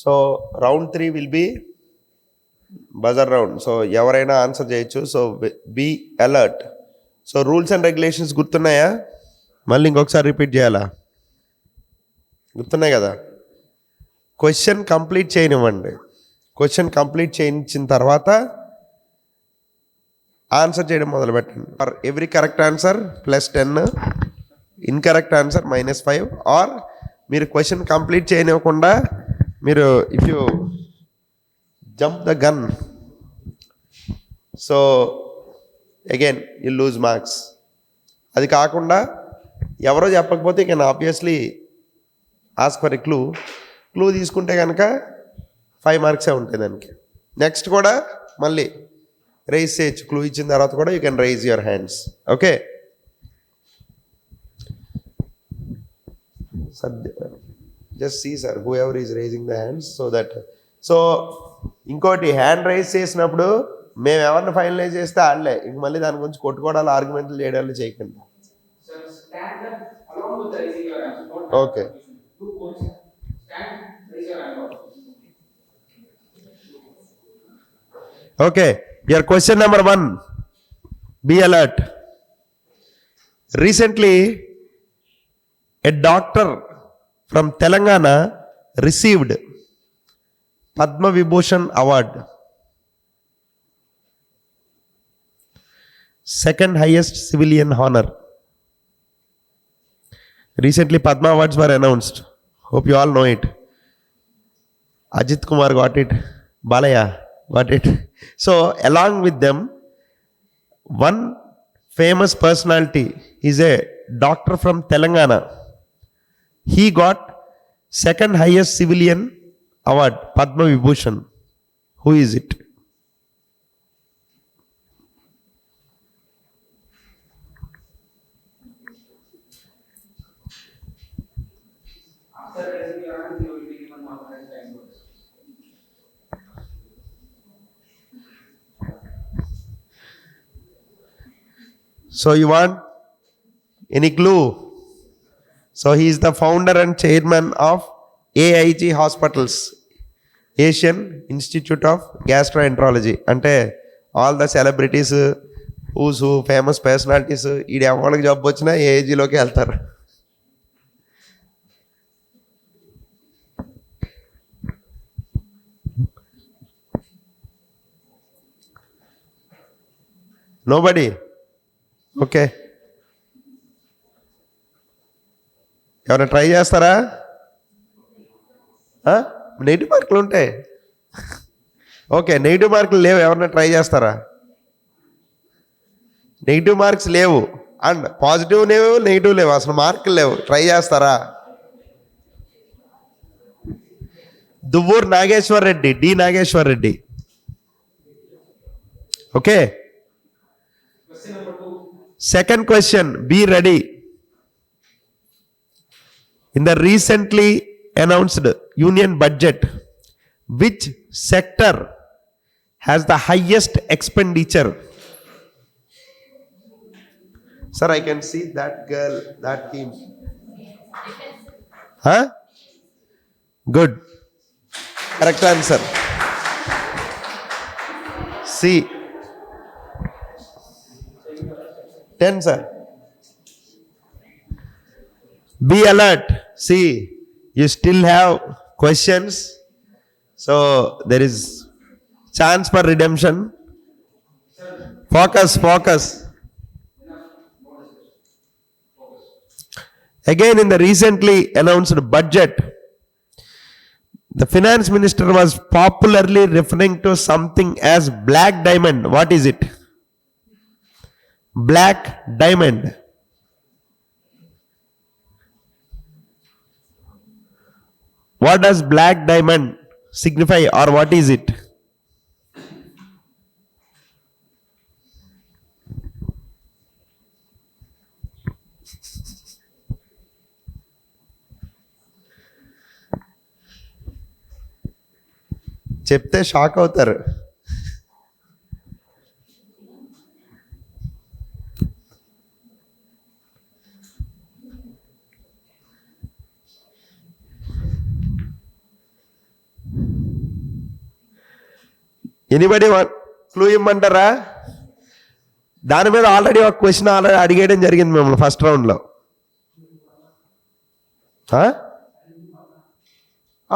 So round 3 will be buzzer round. So ఎవరైనా answer చేయొచ్చు. So be alert. So rules and regulations గుర్తున్నాయా? మళ్ళీ ఇంకొకసారి రిపీట్ చేయాలా? గుర్తున్నాయి కదా? క్వశ్చన్ కంప్లీట్ చేయనివ్వండి. క్వశ్చన్ కంప్లీట్ చేయించిన తర్వాత ఆన్సర్ చేయడం మొదలుపెట్టండి. For every correct answer +10, incorrect answer -5. Or మీరు క్వశ్చన్ కంప్లీట్ చేయనివ్వకుండా మీరు if you jump the gun, so again you lose marks. అది కాకుండా ఎవరో చెప్పకపోతే you can obviously ask for a clue తీసుకుంటే కనుక 5 మార్క్సే ఉంటాయి దానికి. నెక్స్ట్ కూడా మళ్ళీ రైజ్ చేయొచ్చు. క్లూ ఇచ్చిన తర్వాత కూడా you can raise your hands. Okay sir, just see sir whoever is raising the hands so that. So ఇంకోటి, హ్యాండ్ రైజ్ చేసినప్పుడు మేము ఎవరిని ఫైనలైజ్ చేస్తే ఆడలే. ఇంక మళ్ళీ దాని గురించి కొట్టుకోవడాలు, ఆర్గ్యుమెంట్లు చేయడాలు చేయకండి. Okay okay. your question number 1, be alert. Recently a doctor from Telangana received Padma Vibhushan award, second highest civilian honor. Recently Padma awards were announced. Hope you all know it. Ajit Kumar got it, Balaya got it. So along with them, one famous personality is a doctor from Telangana. He got second highest civilian award, Padma Vibhushan. Who is it? So you want any clue? So he is the founder and chairman of AIG Hospitals, Asian Institute of Gastroenterology. అంటే all the celebrities, who's who, famous personalities, ఈడ ఎవరికి job వచ్చినా ఏఐజీలోకి వెళ్తారు. Nobody? Okay, ఎవరైనా try చేస్తారా? Negative మార్కులు ఉంటాయి. ఓకే, నెగిటివ్ మార్కులు లేవు. ఎవరైనా ట్రై చేస్తారా? నెగిటివ్ మార్క్స్ లేవు అండ్ పాజిటివ్ లేవు, నెగిటివ్ లేవు, అసలు మార్కులు లేవు. ట్రై చేస్తారా? Duvvuru Nageswar Reddy, D Nageswar Reddy. Okay, second question, be ready. In the recently announced union budget, which sector has the highest expenditure? Sir, I can see that girl, that team. Huh? Good. Correct answer. C. 10, sir. Be alert. See, you still have questions. So there is chance for redemption. Focus. Again, in the recently announced budget, the finance minister was popularly referring to something as black diamond. What is it? Black diamond. What does black diamond signify, or what is it? చెప్తే shock అవుతారు. Anybody clue ఇమ్మంటారా? దాని మీద already ఒక question already అడిగేయడం జరిగింది మిమ్మల్ని first రౌండ్లో.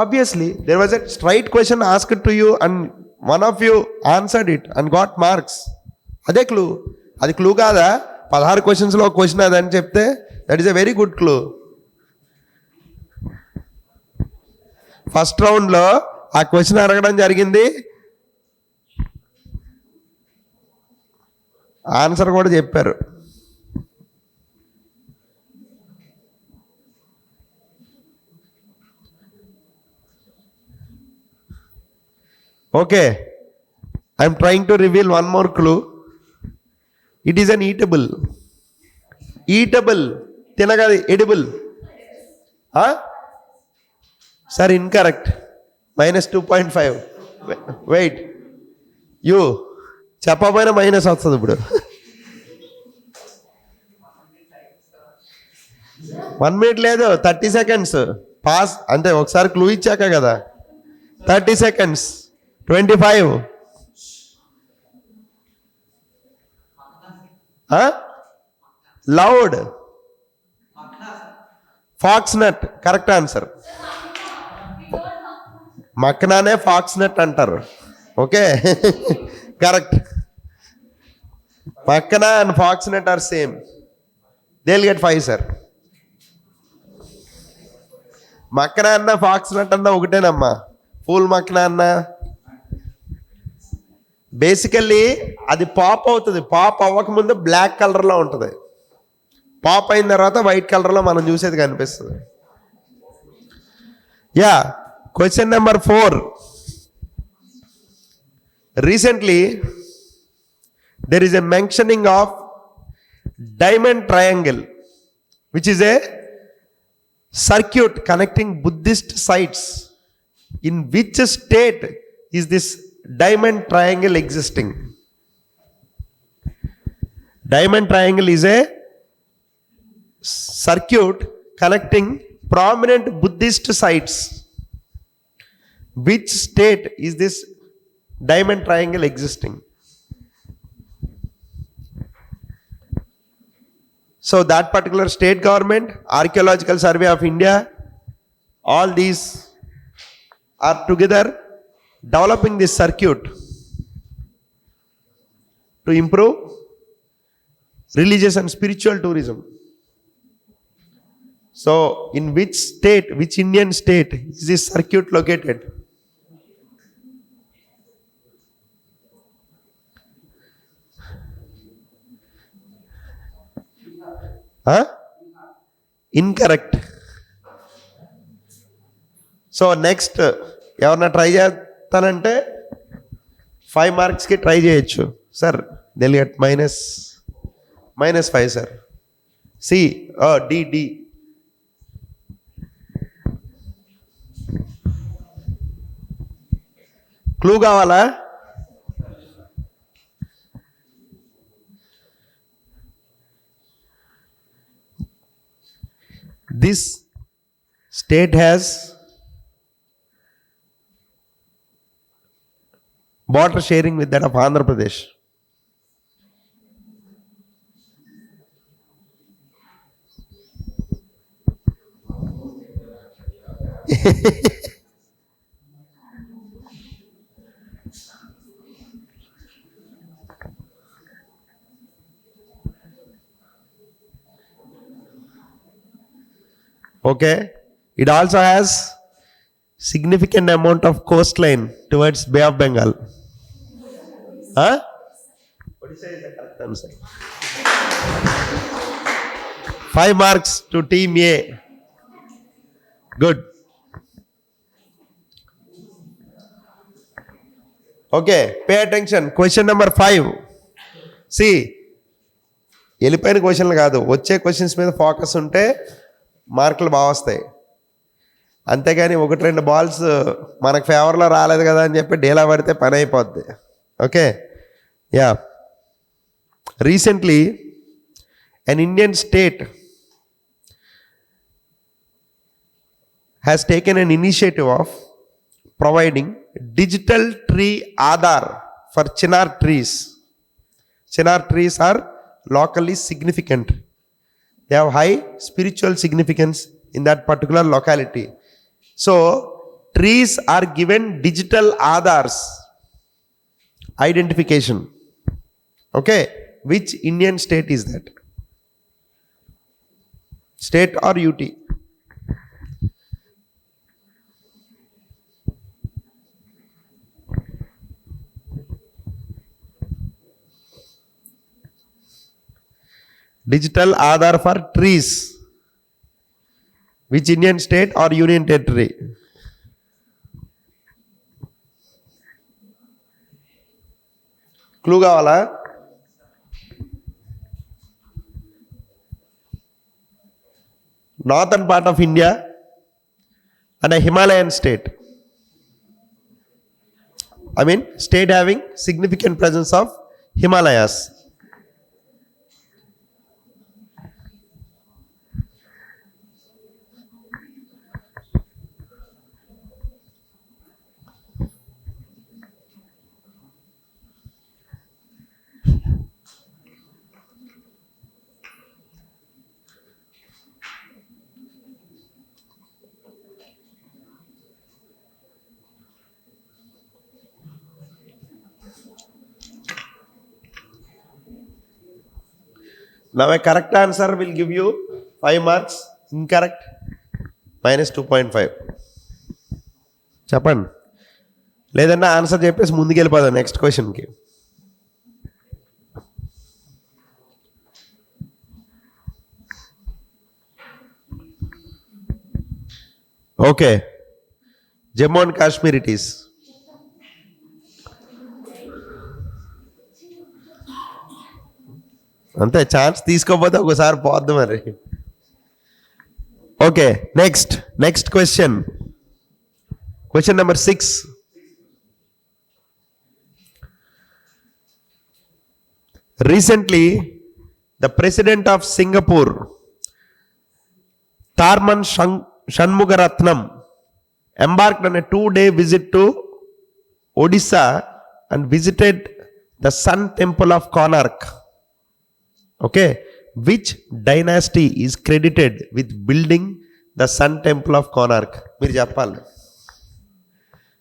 Obviously there was a straight question asked to you and one of you answered it and got marks. అదే క్లూ. అది క్లూ కాదా? 16 క్వశ్చన్స్లో ఒక క్వశ్చన్ అదని చెప్తే that is a very good clue. First రౌండ్లో ఆ క్వశ్చన్ అడగడం జరిగింది, ఆన్సర్ కూడా చెప్పారు. Okay, I'm trying to reveal one more clue. It is an eatable. Eatable తినగది, edible. Sir incorrect, -2.5. Wait, you చెప్పబోయినా మైనస్ వస్తుంది ఇప్పుడు. 1 minute లేదు, 30 seconds పాస్. అంటే ఒకసారి క్లూ ఇచ్చాక కదా. 30 seconds, 25. Loud, fox nut. Correct answer. మక్కనానే ఫాక్స్ నట్ అంటారు. Okay, correct. Makhana and fox nut are same. They will get 5, sir. Makhana అన్న ఫాక్స్ నట్ అన్న ఒకటేనమ్మా. ఫూల్ మక్కనా అన్న బేసికల్లీ అది పాప్ అవుతుంది. పాప్ అవ్వకముందు బ్లాక్ కలర్లో ఉంటుంది. పాప్ అయిన తర్వాత వైట్ కలర్లో మనం చూసేది కనిపిస్తుంది. Yeah, question number 4. Recently, there is a mentioning of diamond triangle, which is a circuit connecting Buddhist sites. In which state is this diamond triangle existing? Diamond triangle is a circuit connecting prominent Buddhist sites. Which state is this diamond triangle existing? So that particular state government, Archaeological Survey of India, all these are together developing this circuit to improve religious and spiritual tourism. So in which state, which Indian state is this circuit located? Incorrect. So next ఎవరన్నా try చేస్తానంటే 5 మార్క్స్కి try చేయొచ్చు sir. They'll get -5 sir. C D. Clue కావాలా? This state has border sharing with that of Andhra Pradesh. Okay, it also has significant amount of coastline towards Bay of Bengal. What do you say is the correct answer? 5 marks to team A. Good. Okay, pay attention. Question number 5. See, వెళ్ళిపోయిన క్వశ్చన్లు కాదు, వచ్చే questions మీద focus ఉంటే మార్కులు బాగా వస్తాయి. అంతేగాని 1-2 బాల్స్ మనకు ఫేవర్లో రాలేదు కదా అని చెప్పి డేలా పడితే పని అయిపోద్ది. Okay, yeah. Recently an Indian state has taken an initiative of providing digital tree Aadhaar for chinar trees. Chinar trees are locally significant. They have high spiritual significance in that particular locality. So trees are given digital Aadhars, identification. Okay, which Indian state is that? State or UT? Digital Aadhar for trees. Which Indian state or union territory? Clue కావాలా? Northern part of India and a Himalayan state. I mean, state having significant presence of Himalayas. Now a correct answer will give you 5 marks. Incorrect, minus 2.5. చెప్పండి, లేదన్నా answer చెప్పేసి ముందుకు వెళ్ళిపోదాం next క్వశ్చన్కి. Okay, Jammu and Kashmir it is. అంతే, chance తీసుకోకపోతే ఒకసారి పోద్దు మరి. Okay, next question number 6. Recently, the president of Singapore, Tharman Shanmugaratnam, embarked on a 2-day visit to Odisha and visited the Sun Temple of Konark. Okay, which dynasty is credited with building the Sun Temple of Konark? మీరు చెప్పాలి.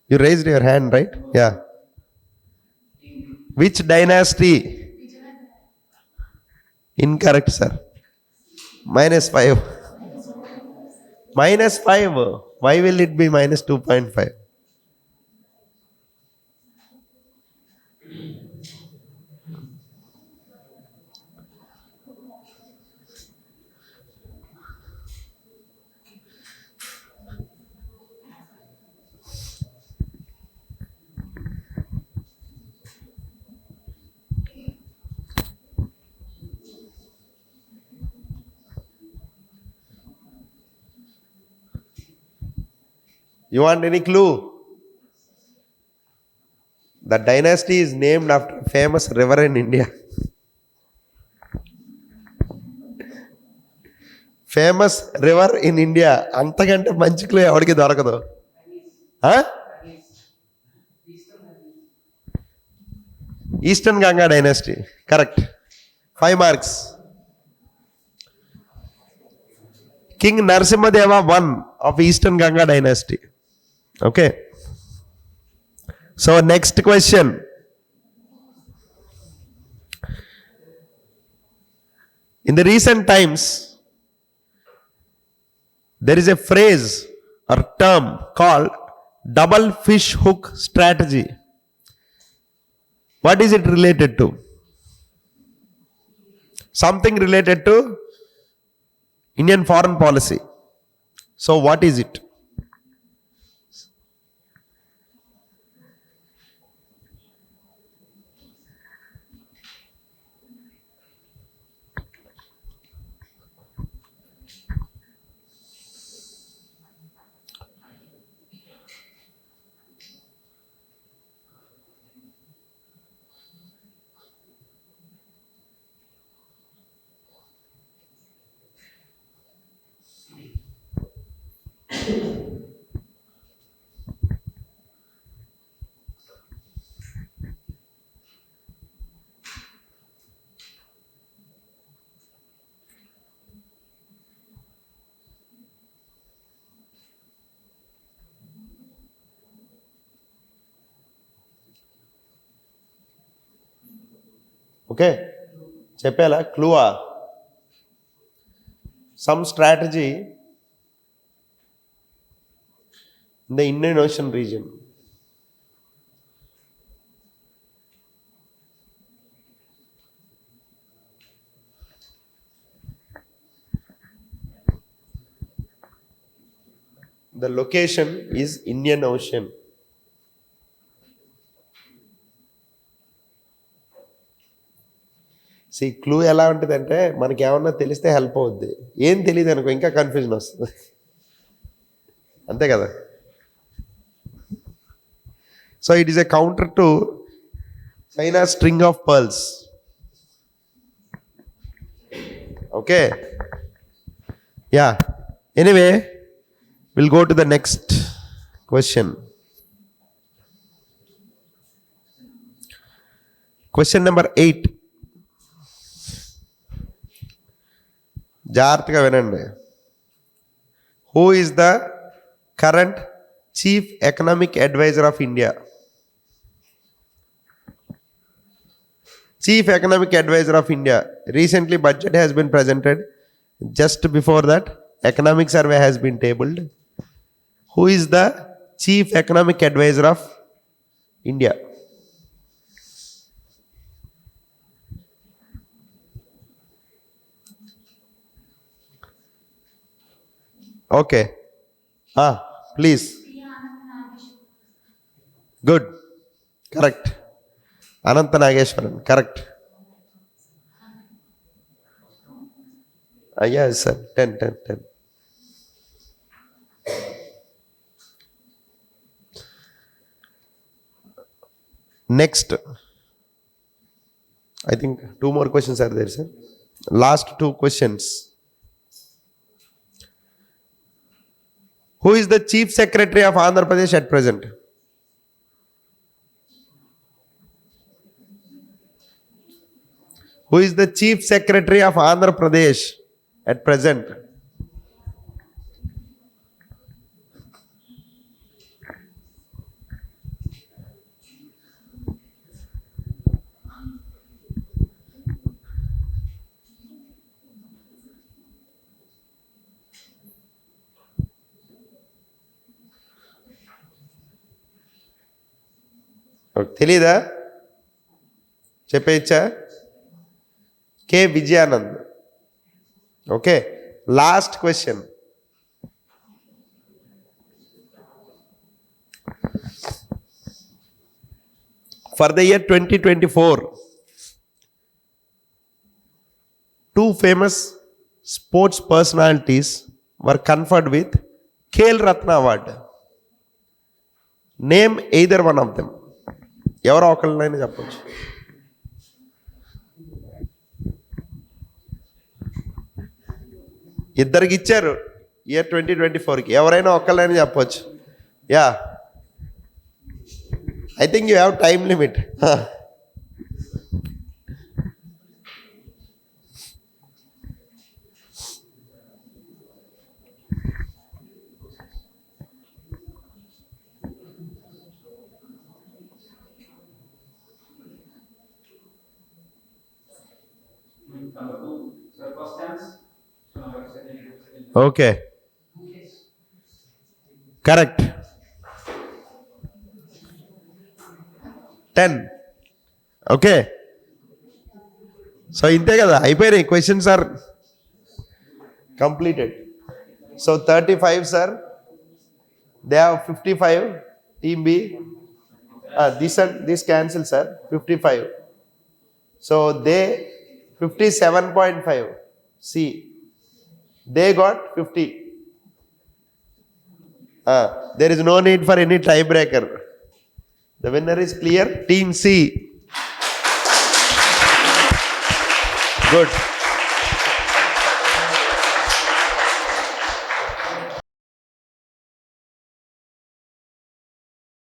You raised your hand, right? Yeah. Which dynasty? Incorrect, sir. -5. -5. Why will it be minus 2.5? You want any clue? The dynasty is named after a famous river in India. Famous river in India. అంతకంటే మంచి clue ఎవరికి దొరకదు. Eastern Ganga dynasty, correct. 5 marks. King Narasimhadeva one of eastern Ganga dynasty. Okay, so next question. In the recent times, there is a phrase or term called double fish hook strategy. What is it related to? Something related to Indian foreign policy. So what is it? Okay, చెప్పేలా క్లూవా? Some strategy in the Indian Ocean region. The location is Indian Ocean. See, clue ఎలా ఉంటుందంటే మనకి ఏమన్నా తెలిస్తే help అవుద్ది, ఏం తెలియదు అనుకో ఇంకా కన్ఫ్యూజన్ వస్తుంది. అంతే కదా. So it is a counter to China string of pearls. Okay, yeah, anyway we'll go to the next question. Question number 8. జాగ్రత్తగా వినండి. Who is the current chief economic advisor of India? Chief economic advisor of India. Recently budget has been presented. Just before that economic survey has been tabled. Who is the chief economic advisor of India? Okay. Please. Good. Correct. Ananta Nageshwaran. Correct. Yes, sir. 10. Next, I think 2 more questions are there, sir. Last 2 questions. Who is the Chief Secretary of Andhra Pradesh at present? Who is the Chief Secretary of Andhra Pradesh at present? తెలీదా? చెప్పేచ్చా? K Vijayanand. Okay, last question. For the year 2024, 2 famous sports personalities were conferred with Khel Ratna Award. Name either one of them. ఎవరో ఒకళ్ళనైనా చెప్పచ్చు. ఇద్దరికి ఇచ్చారు year 2024కి, ఎవరైనా ఒకళ్ళైనా చెప్పచ్చు. Yeah, I think you have time limit. Okay, correct. 10. Okay, so ఇంతే కదా, అయిపోయినాయి. Questions are completed. So 35 sir, they have 55. Team B, this cancel sir, 55. So they 57.5. C, they got 50. There is no need for any tiebreaker. The winner is clear, Team C. Good.